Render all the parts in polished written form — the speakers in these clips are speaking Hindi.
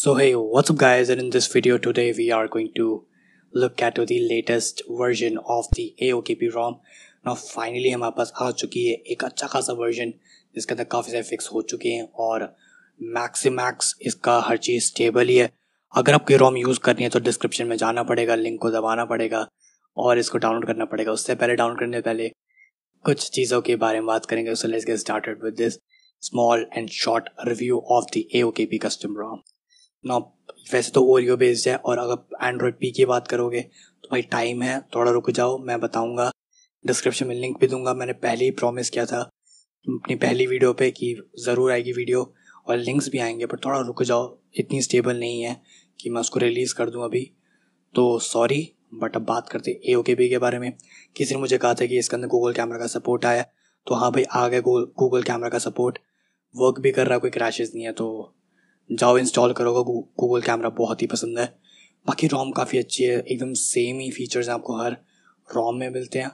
So hey, what's up guys, and in this video today we are going to look at the latest version of the AOKP ROM. Now finally हमारे पास आ चुकी है एक अच्छा खासा वर्जन जिसके अंदर काफ़ी सारे फिक्स हो चुके हैं और मैक्स से मैक्स इसका हर चीज़ स्टेबल ही है। अगर आपको रोम यूज़ करनी है तो डिस्क्रिप्शन में जाना पड़ेगा, लिंक को दबाना पड़ेगा और इसको डाउनलोड करना पड़ेगा। उससे पहले डाउनलोड करने से पहले कुछ चीज़ों के बारे में बात करेंगे। So let's get started with this small and short review of the AOKP custom ROM। ना वैसे तो ओरियो बेस्ड है और अगर एंड्रॉयड पी की बात करोगे तो भाई टाइम है, थोड़ा रुक जाओ, मैं बताऊंगा। डिस्क्रिप्शन में लिंक भी दूंगा। मैंने पहले ही प्रॉमिस किया था अपनी पहली वीडियो पे कि ज़रूर आएगी वीडियो और लिंक्स भी आएंगे, पर थोड़ा रुक जाओ, इतनी स्टेबल नहीं है कि मैं उसको रिलीज़ कर दूँ अभी, तो सॉरी। बट अब बात करते AOKP के बारे में। किसी ने मुझे कहा था कि इसके अंदर गूगल कैमरा का सपोर्ट आया, तो हाँ भाई आ गया गूगल कैमरा का सपोर्ट, वर्क भी कर रहा है, कोई क्रैशेस नहीं है, तो जाओ इंस्टॉल करोगे। गूगल कैमरा बहुत ही पसंद है। बाकी रोम काफ़ी अच्छी है, एकदम सेम ही फीचर्स आपको हर रोम में मिलते हैं,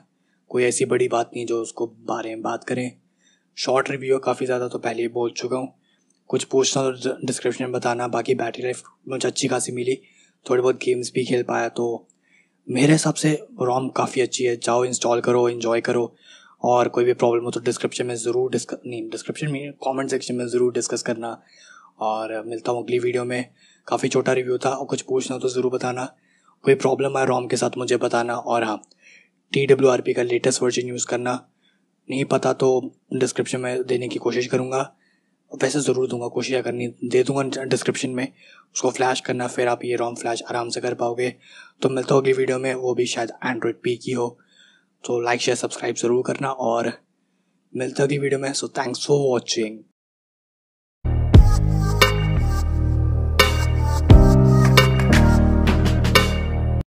कोई ऐसी बड़ी बात नहीं जो उसको बारे में बात करें। शॉर्ट रिव्यू काफ़ी ज़्यादा तो पहले ही बोल चुका हूँ, कुछ पूछना तो डिस्क्रिप्शन में बताना। बाकी बैटरी लाइफ मुझे अच्छी खासी मिली, थोड़ी बहुत गेम्स भी खेल पाया, तो मेरे हिसाब से रोम काफ़ी अच्छी है। जाओ इंस्टॉल करो, इन्जॉय करो, और कोई भी प्रॉब्लम हो तो डिस्क्रिप्शन में ज़रूर डिस्क्रिप्शन में कमेंट सेक्शन में ज़रूर डिस्कस करना। और मिलता हूँ अगली वीडियो में। काफ़ी छोटा रिव्यू था और कुछ पूछना तो ज़रूर बताना। कोई प्रॉब्लम आए रोम के साथ मुझे बताना। और हाँ, TWRP का लेटेस्ट वर्जन यूज़ करना, नहीं पता तो डिस्क्रिप्शन में देने की कोशिश करूँगा। वैसे ज़रूर दूंगा, कोशिश करनी दे दूंगा डिस्क्रिप्शन में। उसको फ्लैश करना, फिर आप ये रोम फ्लैश आराम से कर पाओगे। तो मिलता हूँ अगली वीडियो में, वो भी शायद एंड्रॉयड पी की हो। तो लाइक शेयर सब्सक्राइब ज़रूर करना और मिलता हूँ अगली वीडियो में। So thanks for watching.